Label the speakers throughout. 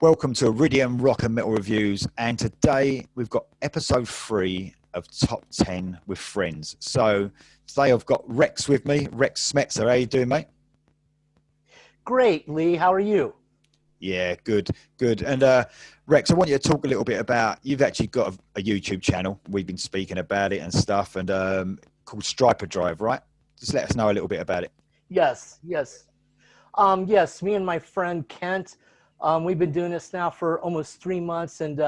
Speaker 1: Welcome to Iridium Rock and Metal Reviews, and today we've got episode 3 of Top 10 with Friends. So today I've got Rex with me, Rex Smetzer. How you doing, mate?
Speaker 2: Great, Lee. How are you?
Speaker 1: Yeah, good. And Rex, I want you to talk a little bit about, you've actually got a YouTube channel. We've been speaking about it and stuff, and called Striper Drive, right? Just let us know a little bit about it.
Speaker 2: Yes. Me and my friend Kent, we've been doing this now for almost 3 months, and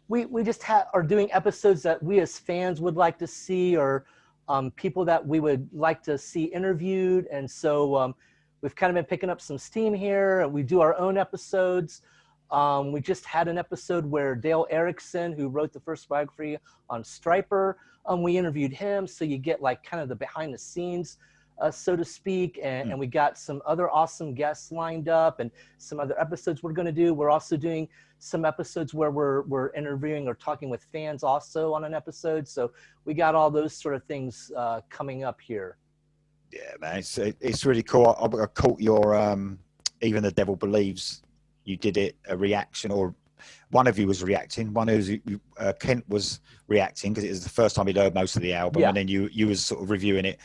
Speaker 2: we just are doing episodes that we as fans would like to see, or people that we would like to see interviewed. And so we've kind of been picking up some steam here, and we do our own episodes. We just had an episode where Dale Erickson, who wrote the first biography on Striper, we interviewed him, so you get like kind of the behind the scenes, so to speak, and we got some other awesome guests lined up, and some other episodes we're going to do. We're also doing some episodes where we're interviewing or talking with fans also on an episode. So we got all those sort of things coming up here.
Speaker 1: Yeah, man, it's really cool. I caught your Even the Devil Believes. You did it, a reaction, or one of you was reacting. One who's Kent was reacting because it was the first time he'd heard most of the album, and then you was sort of reviewing it.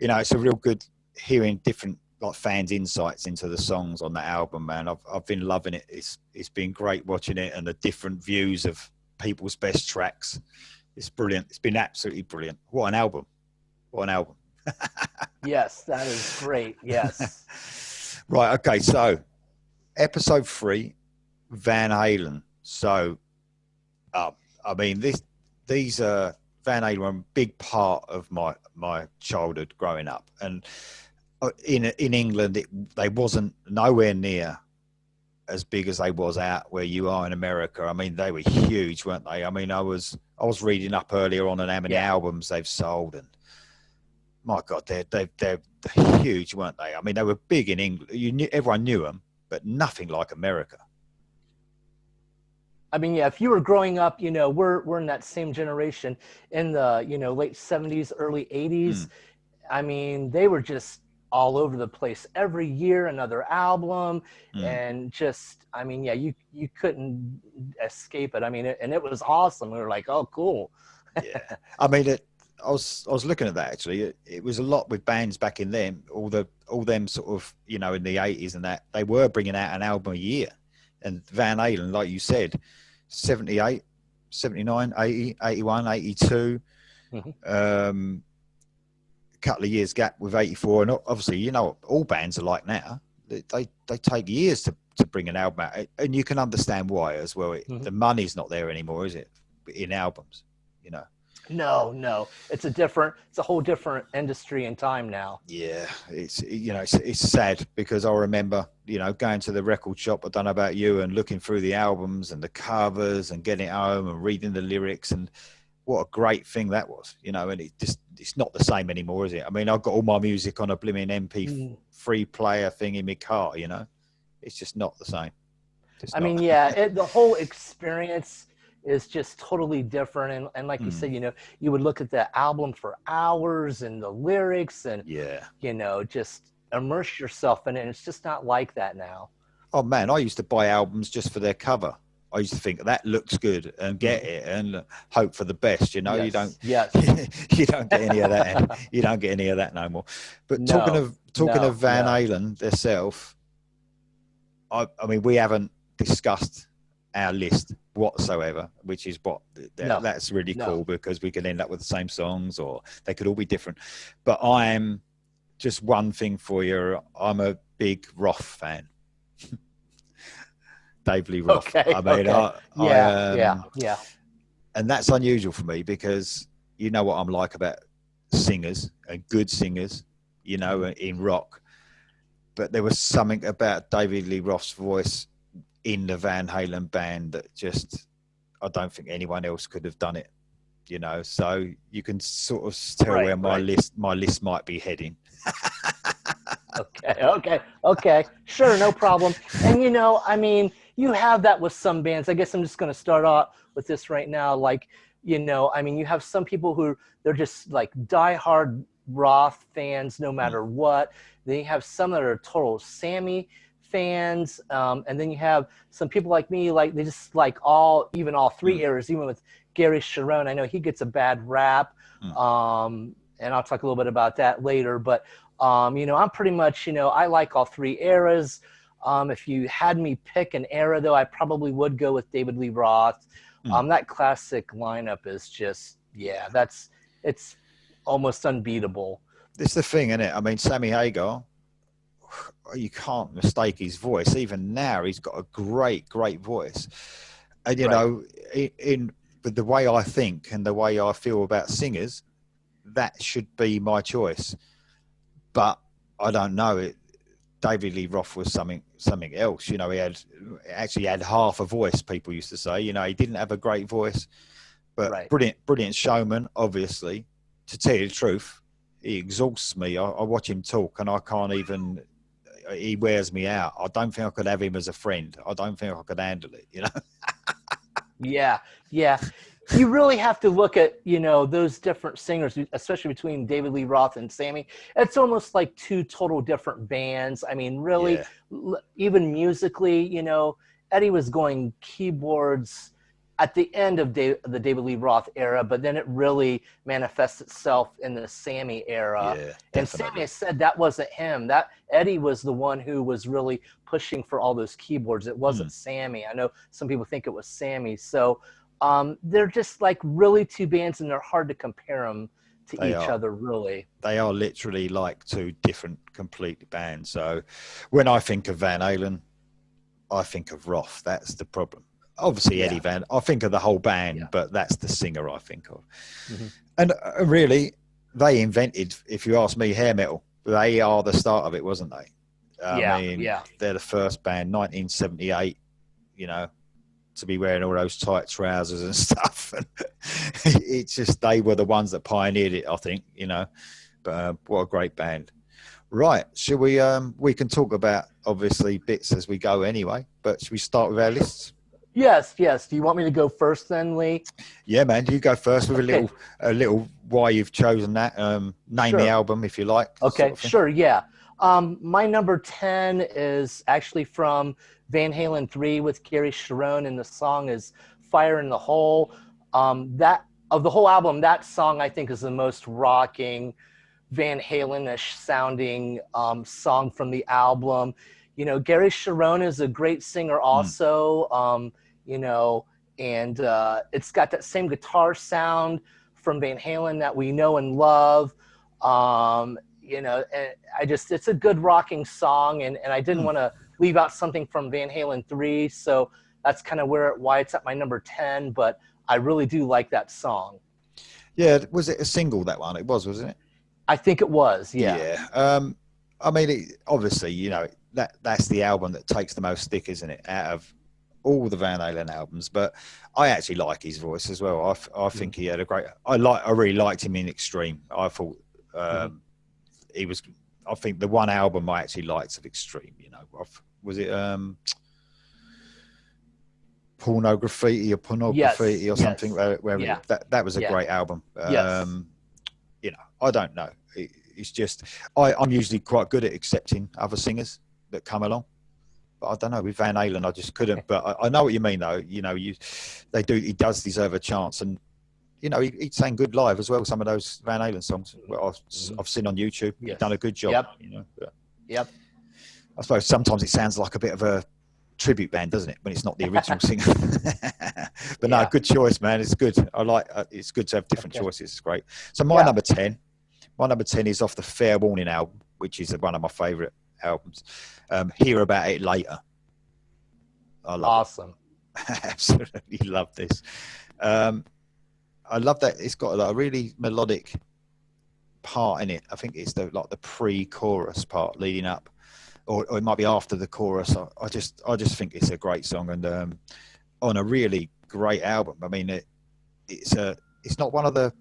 Speaker 1: You know, it's a real good hearing different like fans' insights into the songs on that album, man. I've been loving it. It's been great watching it, and the different views of people's best tracks. It's brilliant. It's been absolutely brilliant. What an album! What an album!
Speaker 2: Yes, that is great. Yes.
Speaker 1: Right. Okay. So, episode 3, Van Halen. So, I mean, these are. Van Halen were a big part of my childhood growing up, and in England they wasn't nowhere near as big as they was out where you are in America. I mean, they were huge, weren't they? I mean, I was reading up earlier on how many albums they've sold, and my God, they're huge, weren't they? I mean, they were big in England. Everyone knew them, but nothing like America.
Speaker 2: I mean, yeah, if you were growing up, you know, we're in that same generation in the, late 70s, early 80s. I mean, they were just all over the place. Every year, another album, and just, I mean, yeah, you couldn't escape it. I mean, and it was awesome. We were like, oh, cool.
Speaker 1: Yeah. I mean, I was looking at that actually. It was a lot with bands back in them, all them sort of, in the 80s and that, they were bringing out an album a year. And Van Halen, like you said, 78, 79, 80, 81, 82, a couple of years gap with 84. And obviously, all bands are like now. They take years to bring an album out. And you can understand why as well. The money's not there anymore, is it? In albums,
Speaker 2: No, it's a whole different industry and time now.
Speaker 1: Yeah, it's sad because I remember, going to the record shop, I don't know about you, and looking through the albums and the covers and getting it home and reading the lyrics, and what a great thing that was, and it's not the same anymore, is it? I mean, I've got all my music on a blimmin' MP3 player thing in my car, it's just not the same.
Speaker 2: I mean, yeah, the whole experience is just totally different, and like you said, you would look at the album for hours and the lyrics, and just immerse yourself in it, and it's just not like that now.
Speaker 1: Oh man, I used to buy albums just for their cover. I used to think that looks good and get it and hope for the best. You don't you don't get any of that. You don't get any of that no more. But talking of Van Halen themselves, I mean, we haven't discussed our list whatsoever, which is that's really cool, because we can end up with the same songs, or they could all be different. But I'm just one thing for you. I'm a big Roth fan. Dave Lee Roth.
Speaker 2: Okay,
Speaker 1: I mean,
Speaker 2: yeah.
Speaker 1: And that's unusual for me, because you know what I'm like about singers and good singers, in rock. But there was something about David Lee Roth's voice in the Van Halen band that just, I don't think anyone else could have done it, so you can sort of tell where my list might be heading.
Speaker 2: Okay. Sure, no problem. And I mean, you have that with some bands. I guess I'm just going to start off with this right now. Like, I mean, you have some people who they're just like diehard Roth fans no matter what. Then you have some that are total Sammy fans, and then you have some people like me, like they just like all three eras, even with Gary Cherone. I know he gets a bad rap, and I'll talk a little bit about that later, but I'm pretty much, I like all three eras. If you had me pick an era, though, I probably would go with David Lee Roth. That classic lineup is just, it's almost unbeatable.
Speaker 1: This is the thing, isn't it? I mean, Sammy Hagar, you can't mistake his voice. Even now, he's got a great, great voice. And, you know, in the way I think and the way I feel about singers, that should be my choice. But I don't know. David Lee Roth was something else. He had half a voice, people used to say. He didn't have a great voice, but brilliant showman, obviously. To tell you the truth, he exhausts me. I watch him talk and I can't even, he wears me out. I don't think I could have him as a friend. I don't think I could handle it,
Speaker 2: Yeah. You really have to look at, those different singers, especially between David Lee Roth and Sammy. It's almost like two total different bands. I mean, really, even musically, Eddie was going keyboards at the end of the David Lee Roth era, but then it really manifests itself in the Sammy era.
Speaker 1: Yeah,
Speaker 2: and Sammy said that wasn't him. That Eddie was the one who was really pushing for all those keyboards. It wasn't Sammy. I know some people think it was Sammy. So they're just like really two bands, and they're hard to compare them to each other, really.
Speaker 1: They are literally like two different complete bands. So when I think of Van Halen, I think of Roth. That's the problem. Obviously, Eddie Van, I think of the whole band, but that's the singer I think of. And really, they invented, if you ask me, hair metal. They are the start of it, wasn't they? I mean, they're the first band, 1978, to be wearing all those tight trousers and stuff. And it's just, they were the ones that pioneered it, I think, But what a great band. Right. Should we can talk about, obviously, bits as we go anyway, but should we start with our lists?
Speaker 2: Yes. Do you want me to go first then, Lee?
Speaker 1: Yeah, man. You go first with a little why you've chosen that. Name the album if you like.
Speaker 2: Okay, sure. Yeah. My number 10 is actually from Van Halen 3 with Gary Cherone, and the song is "Fire in the Hole." That of the whole album, that song I think is the most rocking, Van Halen-ish sounding song from the album. Gary Cherone is a great singer also, and it's got that same guitar sound from Van Halen that we know and love. And it's a good rocking song, and I didn't want to leave out something from Van Halen 3, so that's kind of why it's at my number 10, but I really do like that song.
Speaker 1: Yeah, was it a single, that one? It was, wasn't it?
Speaker 2: I think it was, yeah.
Speaker 1: Yeah. I mean, obviously, that's the album that takes the most stick, isn't it, out of all the Van Halen albums? But I actually like his voice as well. I think he had a great. I really liked him in Extreme. I thought he was. I think the one album I actually liked of Extreme. Was it Pornography or something? Where that was a great album. I don't know. It's just I'm usually quite good at accepting other singers that come along, but I don't know, with Van Halen I just couldn't. But I know what you mean, though. He does deserve a chance, and he sang good live as well. Some of those Van Halen songs I've seen on YouTube. He's done a good job.
Speaker 2: Yep.
Speaker 1: I suppose sometimes it sounds like a bit of a tribute band, doesn't it, when it's not the original singer? But no, good choice, man. It's good. I like. It's good to have different choices. It's great. So my number 10. My number 10 is off the Fair Warning album, which is one of my favourite albums. Hear About It Later. I love it. Absolutely love this. I love that it's got a really melodic part in it. I think it's the pre-chorus part leading up, or it might be after the chorus. I just think it's a great song, and on a really great album. I mean, it's not one of the,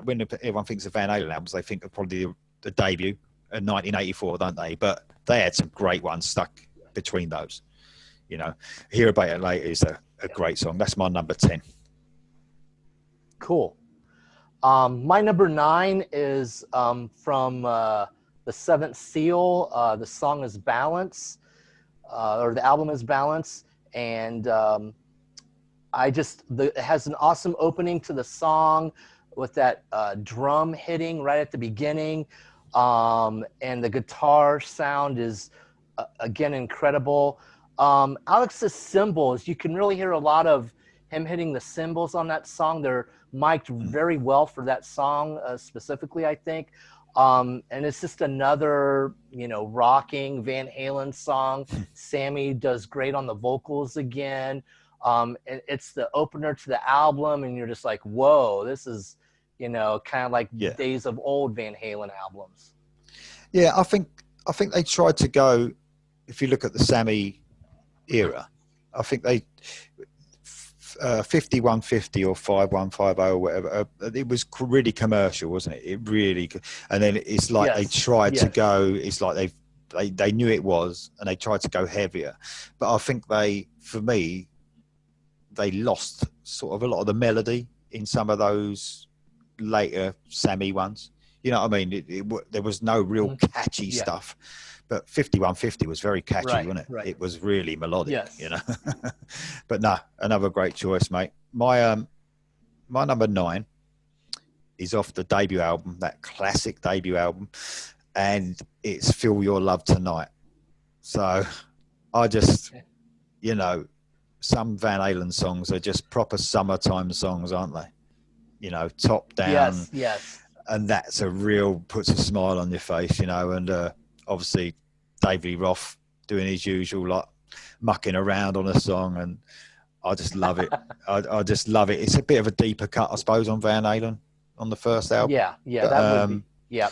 Speaker 1: when everyone thinks of Van Halen albums, they think of probably the debut in 1984, don't they? But they had some great ones stuck between those. Hear About It Later is a great song. That's my number 10.
Speaker 2: Cool. My number 9 is from the Seventh Seal. The song is Balance. or the album is balanced, and it has an awesome opening to the song with that drum hitting right at the beginning, and the guitar sound is again incredible. Alex's cymbals, you can really hear a lot of him hitting the cymbals on that song. They're mic'd very well for that song specifically, I think. And it's just another, rocking Van Halen song. Sammy does great on the vocals again. And it's the opener to the album, and you're just like, whoa, this is, kind of like days of old Van Halen albums.
Speaker 1: Yeah, I think they tried to go. If you look at the Sammy era, I think they 5150 or 5150 or whatever. It was really commercial, wasn't it? It really, and then it's like they tried to go. It's like they knew it was, and they tried to go heavier. But I think for me, they lost sort of a lot of the melody in some of those later Sammy ones. You know what I mean? There was no real catchy stuff. But 5150 was very catchy, wasn't it?
Speaker 2: Right.
Speaker 1: It was really melodic, But no, another great choice, mate. My number 9 is off the debut album, that classic debut album, and it's Feel Your Love Tonight. So I just, some Van Halen songs are just proper summertime songs, aren't they? Top down.
Speaker 2: Yes.
Speaker 1: And that's puts a smile on your face, and obviously David Lee Roth doing his usual, like, mucking around on a song, and I just love it. I just love it. It's a bit of a deeper cut, I suppose, on Van Halen on the first album.
Speaker 2: Yeah, but, that would be.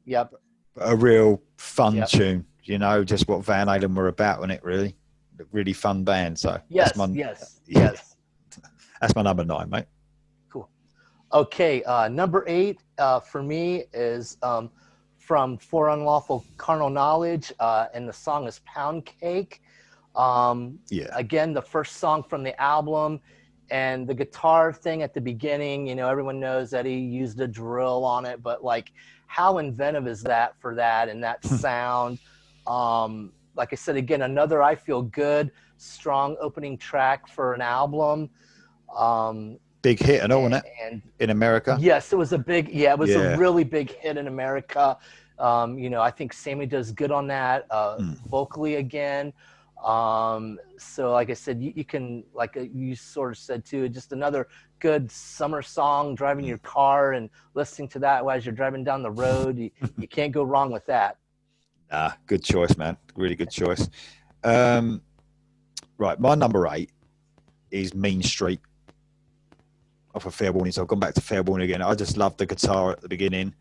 Speaker 2: Yep.
Speaker 1: A real fun tune, just what Van Halen were about, wasn't it, really? A really fun band. So
Speaker 2: yes.
Speaker 1: That's my number 9, mate.
Speaker 2: Cool. Okay, number 8 for me is from For Unlawful Carnal Knowledge, and the song is Pound Cake. Again, the first song from the album, and the guitar thing at the beginning, everyone knows Eddie used a drill on it, but like, how inventive is that for that and that sound? Like I said, again, another I feel good, strong opening track for an album.
Speaker 1: Big hit and all, wasn't it? In America?
Speaker 2: Yes, it was a really big hit in America. I think Sammy does good on that, vocally again. So like I said, you can, like you sort of said too, just another good summer song, driving your car and listening to that as you're driving down the road. You can't go wrong with that.
Speaker 1: Good choice, man. Really good choice. Right, my number 8 is Mean Street off of Fair Warning. So I've gone back to Fair Warning again. I just love the guitar at the beginning.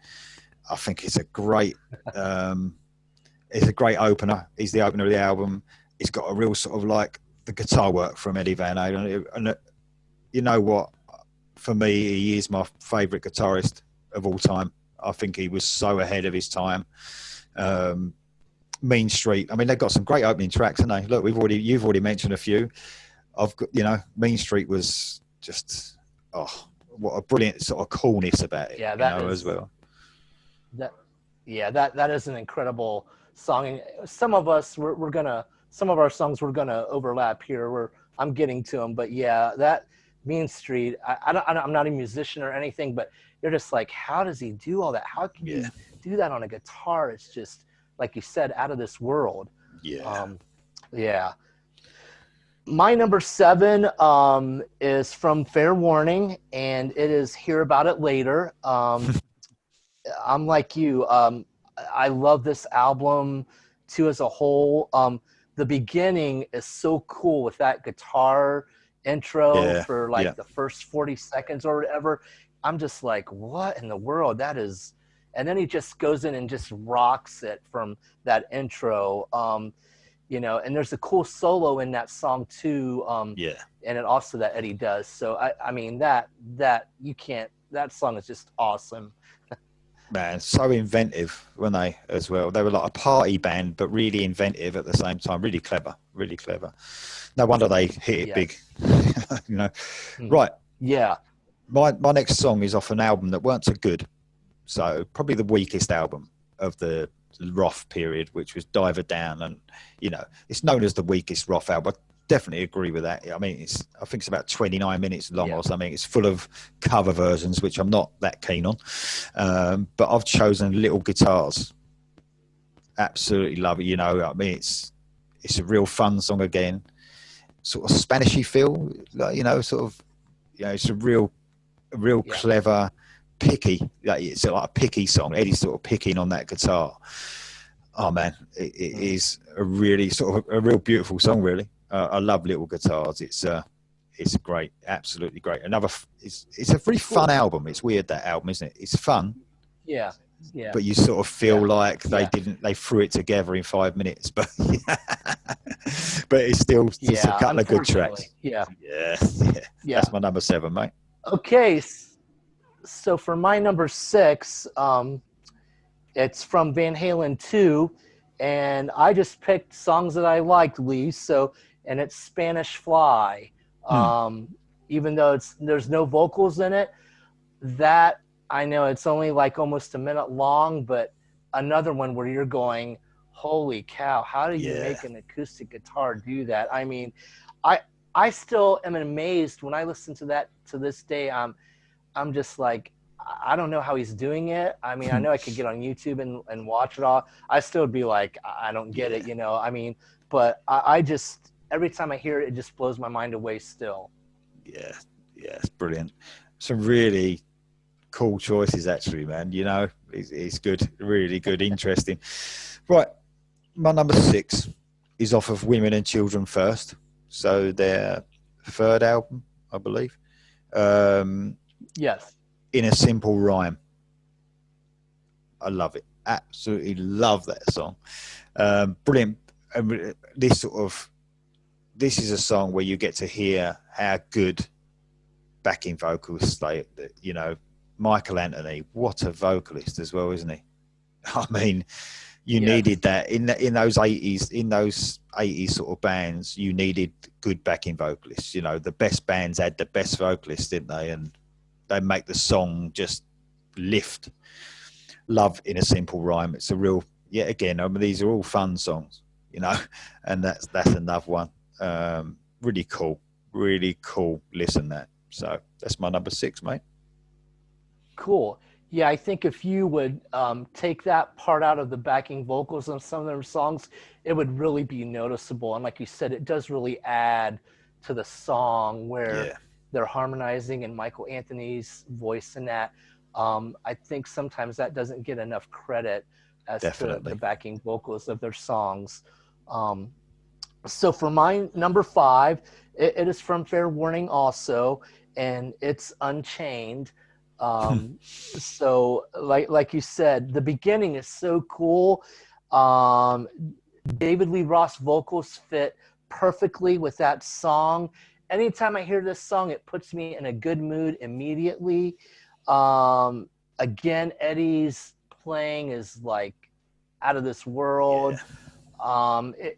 Speaker 1: I think it's a great opener. He's the opener of the album. It's got a real sort of like the guitar work from Eddie Van Halen. And you know what? For me, he is my favourite guitarist of all time. I think he was so ahead of his time. Mean Street. I mean, they've got some great opening tracks, haven't they? Look, you've already mentioned a few. I've got, Mean Street was just, what a brilliant sort of coolness about it.
Speaker 2: Yeah, that
Speaker 1: as well.
Speaker 2: That is an incredible song. And some of our songs we're gonna overlap here. I'm getting to them, but that Mean Street. I'm not a musician or anything, but you're just like, how does he do all that? How can you do that on a guitar? It's just, like you said, out of this world. My number 7 is from Fair Warning, and it is Hear About It Later. I'm like you. I love this album too as a whole. The beginning is so cool with that guitar intro for the first 40 seconds or whatever. I'm just like, what in the world? That is, and then he just goes in and just rocks it from that intro. And there's a cool solo in that song too. And it also that Eddie does. So I mean that song is just awesome.
Speaker 1: Man, so inventive, weren't they, as well? They were like a party band, but really inventive at the same time. Really clever. No wonder they hit it big. Right.
Speaker 2: Yeah.
Speaker 1: My next song is off an album that weren't so good. So probably the weakest album of the Roth period, which was Diver Down, and it's known as the weakest Roth album. I definitely agree with that. I mean, I think it's about 29 minutes long or something. It's full of cover versions, which I'm not that keen on, but I've chosen Little Guitars. Absolutely love it. I mean, it's a real fun song again, sort of Spanishy feel, it's a real clever, picky. It's like a picky song. Eddie's sort of picking on that guitar. Oh man, it is a really sort of a real beautiful song. Really, I love Little Guitars. It's great, absolutely great. It's a very fun album. It's weird, that album, isn't it? It's fun.
Speaker 2: Yeah.
Speaker 1: But you sort of feel like they threw it together in 5 minutes, but it's still just a couple of good tracks.
Speaker 2: Yeah.
Speaker 1: That's my number 7, mate.
Speaker 2: Okay, so for my number 6, it's from Van Halen 2, and I just picked songs that I liked, Lee. And it's Spanish Fly. Even though there's no vocals in it, that I know it's only like almost a minute long, but another one where you're going, holy cow, how do you make an acoustic guitar do that? I mean, I still am amazed when I listen to that to this day. I'm just like, I don't know how he's doing it. I mean, I know I could get on YouTube and watch it all. I still would be like, I don't get it, I mean, but I just, every time I hear it, it just blows my mind away still.
Speaker 1: Yeah, it's brilliant. Some really cool choices, actually, man. It's good, really good, interesting. Right, my number 6 is off of Women and Children First, so their third album, I believe.
Speaker 2: Yes.
Speaker 1: In a Simple Rhyme. I love it. Absolutely love that song. Brilliant. This is a song where you get to hear how good backing vocalists Michael Anthony, what a vocalist as well, isn't he? I mean, you needed that in those 80s sort of bands. You needed good backing vocalists. The best bands had the best vocalists, didn't they? And they make the song just lift. Love in a Simple Rhyme. It's a real, again, I mean, these are all fun songs, and that's another one. Really cool listen that. So that's my number 6, mate.
Speaker 2: Cool. Yeah, I think if you would take that part out of the backing vocals on some of their songs, it would really be noticeable. And like you said, it does really add to the song where they're harmonizing and Michael Anthony's voice in that. I think sometimes that doesn't get enough credit as to the backing vocals of their songs. So for my number 5, it is from Fair Warning also, and it's Unchained. So like you said, the beginning is so cool. David Lee Roth vocals fit perfectly with that song. Anytime I hear this song, it puts me in a good mood immediately. Again, Eddie's playing is like out of this world.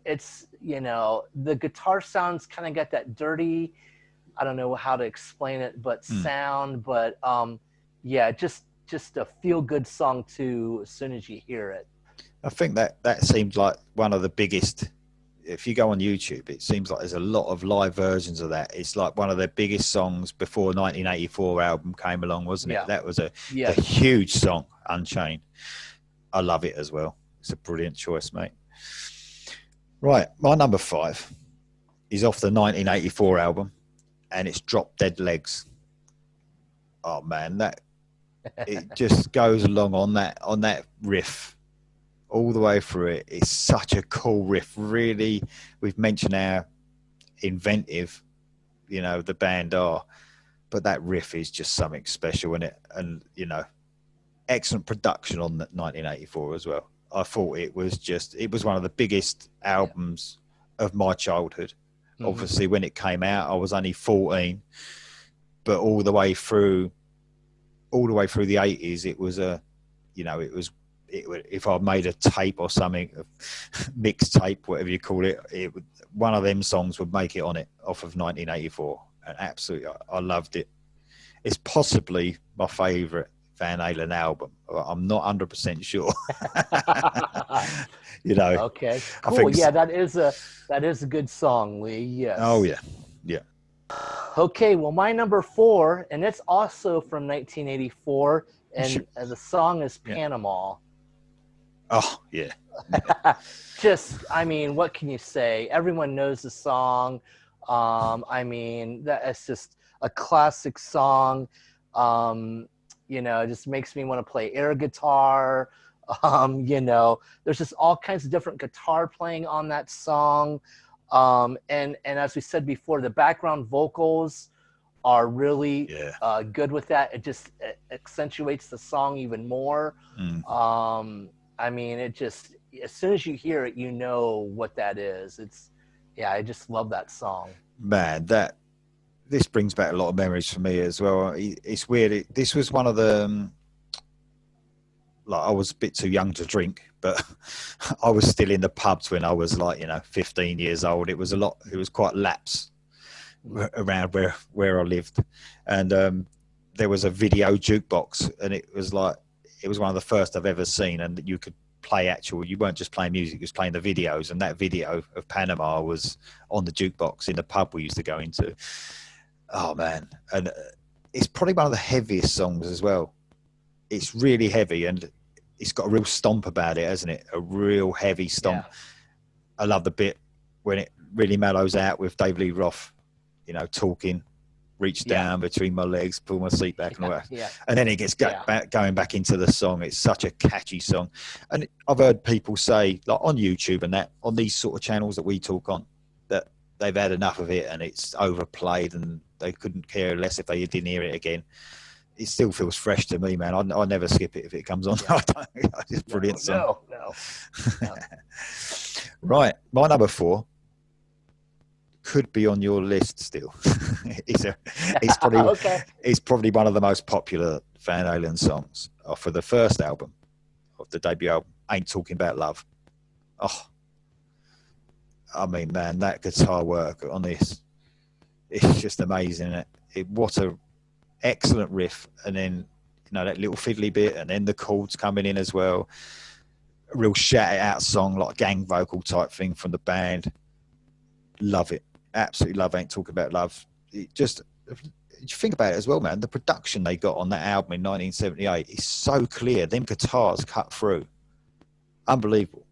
Speaker 2: It's the guitar sounds kind of got that dirty, I don't know how to explain it, but sound, but just a feel good song too as soon as you hear it.
Speaker 1: I think that seems like one of the biggest. If you go on YouTube, it seems like there's a lot of live versions of that. It's like one of their biggest songs before 1984 album came along, wasn't it? That was a huge song, Unchained. I love it as well. It's a brilliant choice, mate. Right, my number 5 is off the 1984 album, and it's Drop Dead Legs. Oh man, it just goes along on that riff all the way through it. It's such a cool riff. Really, we've mentioned how inventive, the band are, but that riff is just something special in it, and excellent production on that 1984 as well. I thought it was one of the biggest albums of my childhood. Mm-hmm. Obviously, when it came out, I was only 14, but all the way through the 80s, it was if I made a tape or something, a mixtape, whatever you call it, one of them songs would make it on it off of 1984. And absolutely, I loved it. It's possibly my favourite Van Halen album. I'm not 100% sure. You know,
Speaker 2: Okay,
Speaker 1: I
Speaker 2: cool.
Speaker 1: think.
Speaker 2: Yeah, that is a good song, Lee.
Speaker 1: Oh
Speaker 2: Yes.
Speaker 1: yeah, yeah.
Speaker 2: Okay, well, my number four, and it's also from 1984,
Speaker 1: Sure.
Speaker 2: and the song is
Speaker 1: Yeah.
Speaker 2: Panama.
Speaker 1: Oh yeah.
Speaker 2: Just, I mean, what can you say? Everyone knows the song. I mean, it's just a classic song. Um, it just makes me want to play air guitar. There's just all kinds of different guitar playing on that song. And as we said before, the background vocals are really
Speaker 1: Yeah.
Speaker 2: good with that. It accentuates the song even more.
Speaker 1: Mm.
Speaker 2: I mean, it just, as soon as you hear it, you know what that is. Yeah, I just love that song.
Speaker 1: Man, this brings back a lot of memories for me as well. It's weird. This was one of the like, I was a bit too young to drink, but I was still in the pubs when I was like 15 years old. It was quite lax around where I lived, and there was a video jukebox, and it was one of the first I've ever seen, and you could play you weren't just playing music, you was playing the videos, and that video of Panama was on the jukebox in the pub we used to go into. Oh man, and it's probably one of the heaviest songs as well. It's really heavy, and it's got a real stomp about it, hasn't it? A real heavy stomp.
Speaker 2: Yeah.
Speaker 1: I love the bit when it really mellows out with Dave Lee Roth, talking, reach
Speaker 2: Yeah.
Speaker 1: down between my legs, pull my seat back, and all that.
Speaker 2: Yeah.
Speaker 1: And then it gets
Speaker 2: Yeah.
Speaker 1: going back into the song. It's such a catchy song. And I've heard people say, like on YouTube and that, on these sort of channels that we talk on, that they've had enough of it and it's overplayed and they couldn't care less if they didn't hear it again. It still feels fresh to me, man. I never skip it if it comes on.
Speaker 2: Yeah.
Speaker 1: It's a brilliant song.
Speaker 2: No.
Speaker 1: Right. My number 4 could be on your list still. it's probably
Speaker 2: Okay.
Speaker 1: it's probably one of the most popular Van Halen songs off of the first album, of the debut album, Ain't Talking About Love. Oh, I mean, man, that guitar work on this, it's just amazing. What a excellent riff, and then that little fiddly bit, and then the chords coming in as well. A real shout it out song, like a gang vocal type thing from the band. Love it. Absolutely love Ain't Talking About Love. Just you think about it as well, man. The production they got on that album in 1978 is so clear. Them guitars cut through. Unbelievable.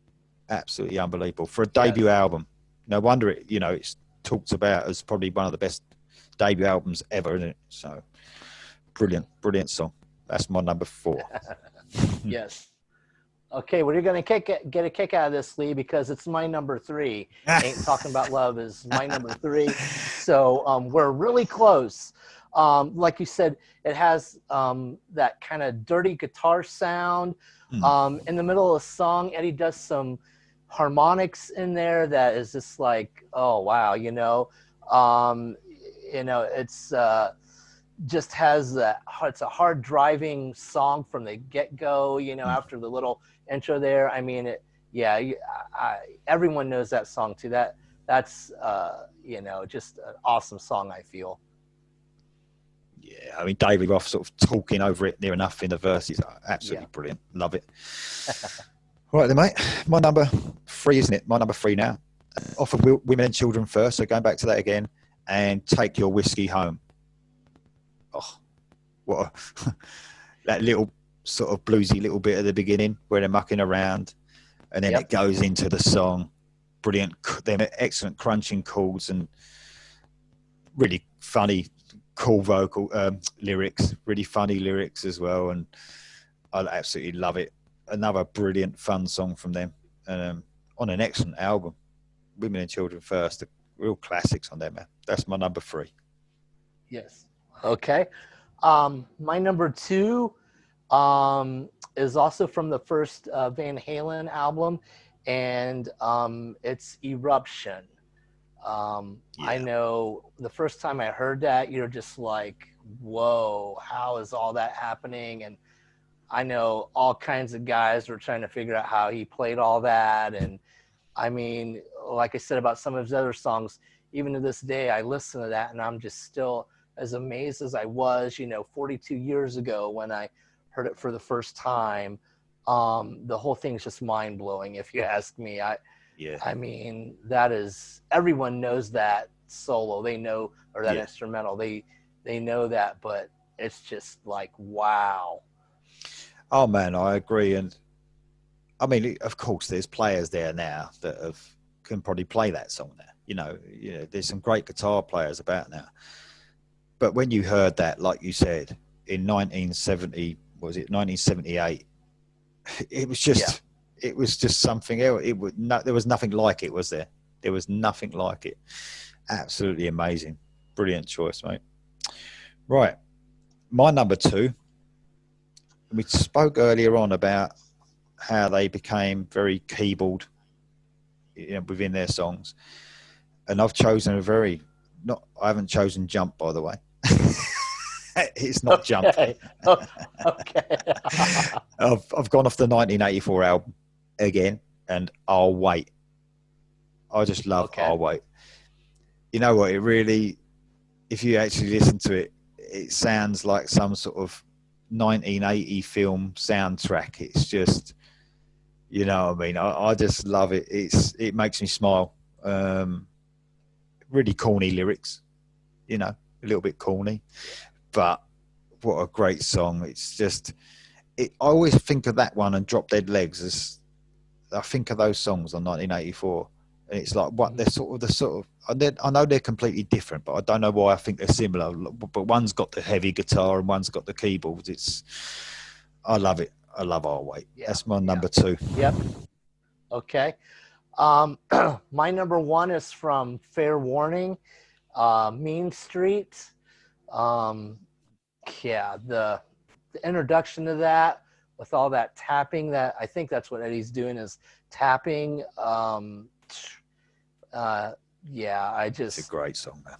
Speaker 1: Absolutely unbelievable. For a debut album. No wonder it's talked about as probably one of the best debut albums ever, isn't it? So brilliant song. That's my number 4.
Speaker 2: Yes. Okay, well, you're going to get a kick out of this, Lee, because it's my number 3. Ain't Talking About Love is my number 3. So we're really close. Like you said, it has that kind of dirty guitar sound. In the middle of the song, Eddie does some harmonics in there that is just like, oh, wow, it's just has that. It's a hard driving song from the get-go, after the little intro there. I mean, everyone knows that song too. That's just an awesome song, I feel.
Speaker 1: Yeah, I mean, David Roth sort of talking over it near enough in the verses. Absolutely brilliant. Love it. All right then, mate. My number 3, isn't it? My number 3 now. Off of Women and Children First. So going back to that again, and Take Your Whiskey Home. Oh, what that little sort of bluesy little bit at the beginning where they're mucking around, and then it goes into the song. Brilliant. They're excellent crunching chords and really funny, cool vocal lyrics. Really funny lyrics as well, and I absolutely love it. Another brilliant, fun song from them, and on an excellent album, Women and Children First. The real classics on there, man. That's my number 3.
Speaker 2: Yes. Okay. My number 2 is also from the first Van Halen album, and it's Eruption. I know the first time I heard that, you're just like, whoa, how is all that happening? And I know all kinds of guys were trying to figure out how he played all that. And I mean, like I said about some of his other songs, even to this day, I listen to that and I'm just still as amazed as I was, 42 years ago when I heard it for the first time, the whole thing's just mind blowing. If you ask me,
Speaker 1: Yeah,
Speaker 2: I mean, that is, everyone knows that solo. They know, or that
Speaker 1: yeah.
Speaker 2: instrumental. They know that, but it's just like, wow.
Speaker 1: Oh man, I agree. And I mean, of course, there's players there now that can probably play that song now. There's some great guitar players about now. But when you heard that, like you said, in 1970, was it 1978? It was
Speaker 2: Yeah.
Speaker 1: just, it was just something else. There was nothing like it, was there? There was nothing like it. Absolutely amazing, brilliant choice, mate. Right, my number two. We spoke earlier on about how they became very keyboard, within their songs, and I've chosen a very not. I haven't chosen Jump, by the way. It's not Jump.
Speaker 2: Okay. Oh, okay.
Speaker 1: I've gone off the 1984 album again, and I'll wait. I just love
Speaker 2: Okay.
Speaker 1: I'll wait. You know what? It really, if you actually listen to it, it sounds like some sort of 1980 film soundtrack. It's just, you know what I mean? I just love it. It makes me smile. Really corny lyrics, a little bit corny, but what a great song. It's just, I always think of that one and Drop Dead Legs as I think of those songs on 1984. And it's like what they're sort of. I know they're completely different, but I don't know why I think they're similar. But one's got the heavy guitar and one's got the keyboards. I love it. I love Our Way.
Speaker 2: Yeah.
Speaker 1: That's my
Speaker 2: Yeah.
Speaker 1: number two.
Speaker 2: Yep. Okay. My number one is from Fair Warning, Mean Street. Um, yeah, the introduction to that with all that tapping, that I think that's what Eddie's doing, is tapping. Yeah,
Speaker 1: It's a great song, man.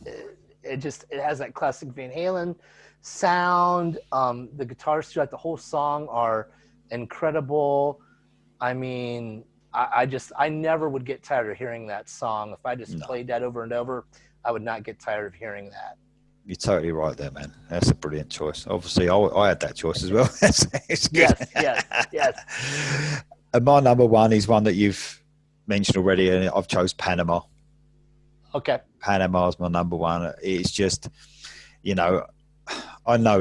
Speaker 2: it has that classic Van Halen sound. The guitars throughout the whole song are incredible. I mean, I never would get tired of hearing that song. If I just
Speaker 1: No,
Speaker 2: played that over and over, I would not get tired of hearing that.
Speaker 1: you're totally right there, man. That's a brilliant choice. Obviously, I had that choice as well. It's good.
Speaker 2: Yes, yes, yes.
Speaker 1: And my number one is one that you've mentioned already, and I've chose Panama.
Speaker 2: Okay.
Speaker 1: Panama's my number one. It's just, you know, I know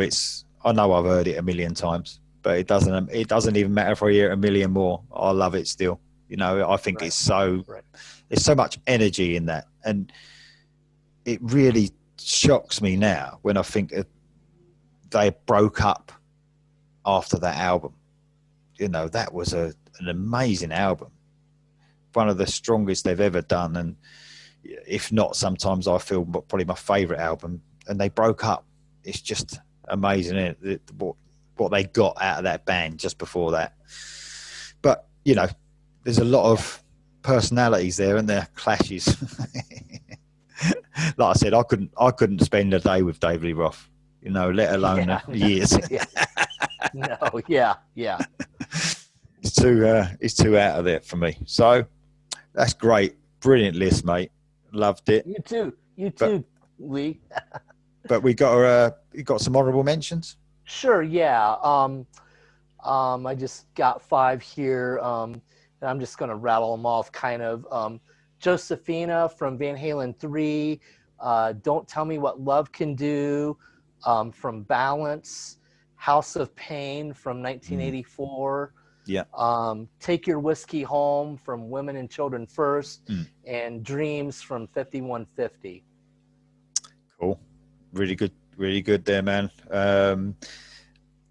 Speaker 1: I've heard it a million times, but it doesn't even matter if I hear it a million more. I love it still. I think
Speaker 2: Right. Right.
Speaker 1: there's so much energy in that, and it really shocks me now when I think they broke up after that album. That was an amazing album, one of the strongest they've ever done, and if not, sometimes I feel probably my favourite album. And they broke up. It's just amazing, isn't it? What they got out of that band just before that. But there's a lot of personalities there, and there clashes. Like I said, I couldn't spend a day with David Lee Roth, let alone years.
Speaker 2: Yeah. No, yeah, yeah.
Speaker 1: It's too out of there for me. So that's great, brilliant list, mate. Loved it.
Speaker 2: You too, Lee.
Speaker 1: But we got some honorable mentions.
Speaker 2: Sure, yeah. I just got 5 here, and I'm just going to rattle them off kind of. Josephina from Van Halen 3, Don't Tell Me What Love Can Do from Balance, House of Pain from 1984,
Speaker 1: Yeah.
Speaker 2: Take Your Whiskey Home from Women and Children First, and Dreams from 5150.
Speaker 1: Cool. Really good there, man.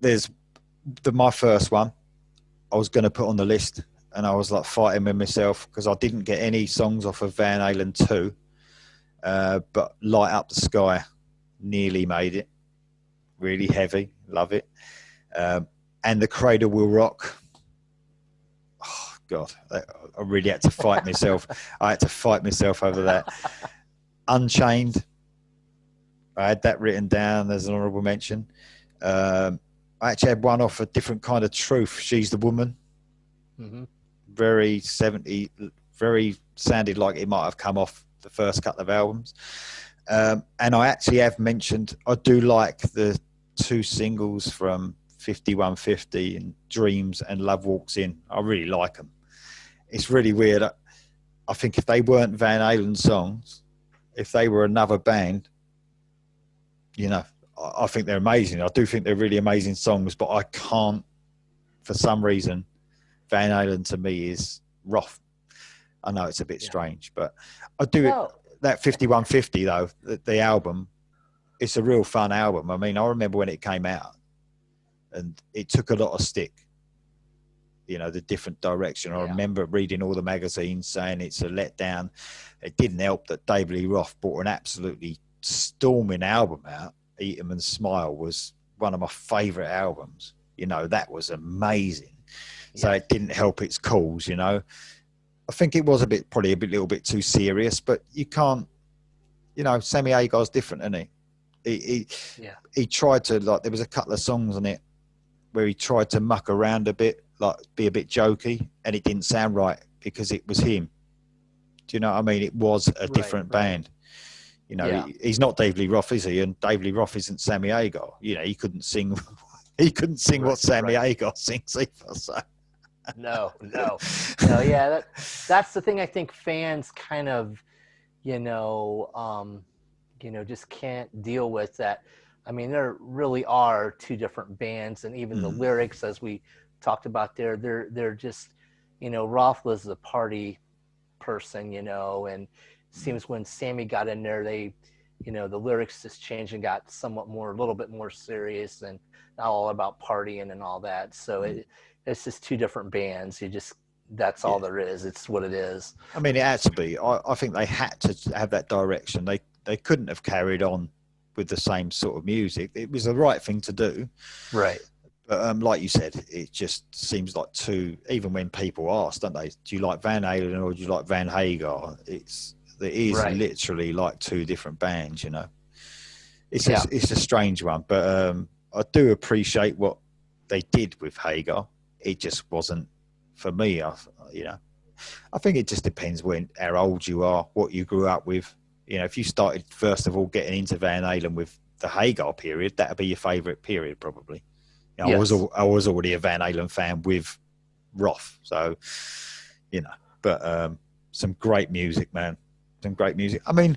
Speaker 1: There's my first one I was going to put on the list, and I was like fighting with myself because I didn't get any songs off of Van Halen 2, but Light Up the Sky nearly made it. Really heavy, love it. And The Cradle Will Rock. Oh God, I really had to fight myself. I had to fight myself over that. Unchained, I had that written down as an honourable mention. I actually had one off A Different Kind of Truth, She's the Woman.
Speaker 2: Mm-hmm.
Speaker 1: Very 70, very sounded like it might have come off the first couple of albums. And I actually have mentioned, I do like the 2 singles from 5150 and Dreams and Love Walks In. I really like them. It's really weird. I think if they weren't Van Halen songs, if they were another band, you know, I think they're amazing. I do think they're really amazing songs, but I can't, for some reason, Van Halen to me is rough. I know it's a bit strange, but I do it. That 5150 though, the album, it's a real fun album. I mean, I remember when it came out, and it took a lot of stick. You know, the different direction. I remember reading all the magazines saying it's a letdown. It didn't help that David Lee Roth brought an absolutely storming album out. Eat 'Em and Smile was one of my favourite albums. You know, that was amazing. So it didn't help its cause, you know. I think it was probably a little bit too serious, but you can't, you know, Sammy Hagar's different, isn't he? He tried to, like, there was a couple of songs on it where he tried to muck around a bit, like be a bit jokey, and it didn't sound right because it was him. Do you know what I mean? It was a different band. You know, he's not David Lee Roth, is he? And David Lee Roth isn't Sammy Hagar. You know, he couldn't sing. He couldn't sing what Sammy Hagar sings either. So.
Speaker 2: No. Yeah, that's the thing. I think fans kind of, just can't deal with that. I mean, there really are two different bands, and even the lyrics, as we talked about there, they're just, Roth was a party person, and seems when Sammy got in there, they, the lyrics just changed and got somewhat more, a little bit more serious and not all about partying and all that. So it's just two different bands. That's all there is. It's what it is.
Speaker 1: I mean, it had to be. I think they had to have that direction. They couldn't have carried on with the same sort of music. It was the right thing to do.
Speaker 2: Right.
Speaker 1: But like you said, it just seems like even when people ask, don't they, do you like Van Halen or do you like Van Hagar? It is literally like two different bands, you know. It's a strange one, but I do appreciate what they did with Hagar. It just wasn't for me. I think it just depends how old you are, what you grew up with. You know, if you started first of all getting into Van Halen with the Hagar period, that'd be your favourite period probably. You know, yes. I was already a Van Halen fan with Roth, so but some great music, man. Some great music. I mean,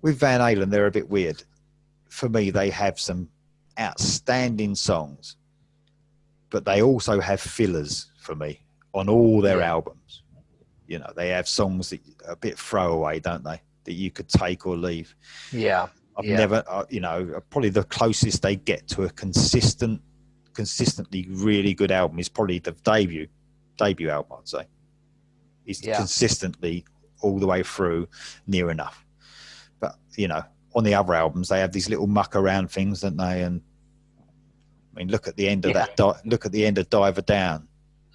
Speaker 1: with Van Halen, they're a bit weird. For me, they have some outstanding songs, but they also have fillers for me on all their albums. You know, they have songs that are a bit throwaway, don't they? That you could take or leave.
Speaker 2: Yeah.
Speaker 1: I've never, probably the closest they get to a consistently really good album is probably the debut album, I'd say. It's consistently all the way through near enough. But, on the other albums, they have these little muck around things, don't they? And I mean, look at the end of look at the end of Diver Down.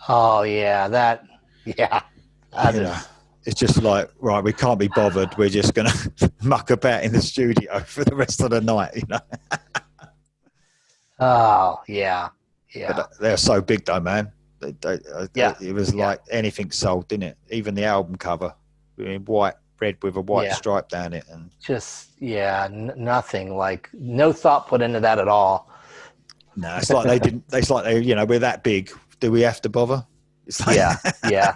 Speaker 2: Oh, yeah.
Speaker 1: It's just like, right, we can't be bothered. We're just going to muck about in the studio for the rest of the night,
Speaker 2: Oh, yeah.
Speaker 1: But they're so big though, man. It was like anything sold, didn't it? Even the album cover, red with a white stripe down it. And
Speaker 2: just, nothing, like no thought put into that at all.
Speaker 1: No, it's like we're that big. Do we have to bother? It's like
Speaker 2: yeah.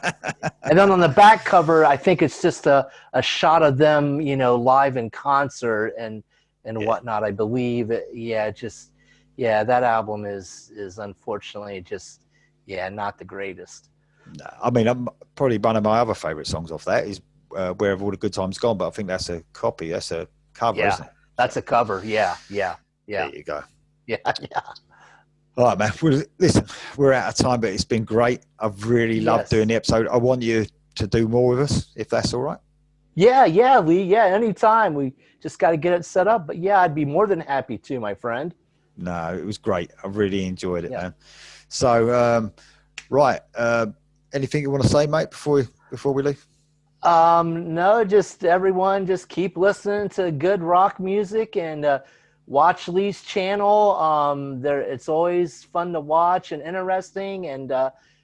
Speaker 2: And then on the back cover, I think it's just a shot of them, live in concert and whatnot. I believe, that album is unfortunately just, not the greatest.
Speaker 1: No, I mean, probably one of my other favorite songs off that is "Where Have All the Good Times Gone," but I think that's a copy. That's a cover, isn't it?
Speaker 2: That's a cover. Yeah.
Speaker 1: There you go.
Speaker 2: Yeah.
Speaker 1: All right, man. Well, listen, we're out of time, but it's been great. I've really loved doing the episode. I want you to do more with us, if that's all right.
Speaker 2: Yeah, Lee. Yeah, anytime. We just got to get it set up. But I'd be more than happy to, my friend.
Speaker 1: No, it was great. I really enjoyed it, man. So, right. Anything you want to say, mate, before we leave?
Speaker 2: No, just everyone, just keep listening to good rock music and watch Lee's channel. It's always fun to watch and interesting, and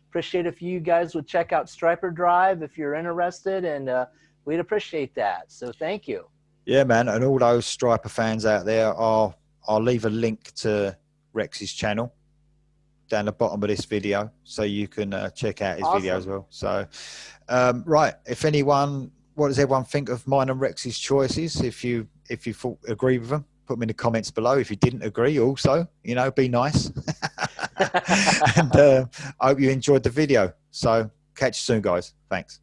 Speaker 2: appreciate if you guys would check out Striper Drive if you're interested, and we'd appreciate that. So thank you.
Speaker 1: Yeah, man, and all those Striper fans out there, I'll leave a link to Rex's channel down the bottom of this video, so you can check out his video as
Speaker 2: Awesome.
Speaker 1: well. So, right, if anyone, what does everyone think of mine and Rex's choices? If you agree with them, put them in the comments below. If you didn't agree, also, you know, be nice. And I hope you enjoyed the video. So catch you soon, guys. Thanks.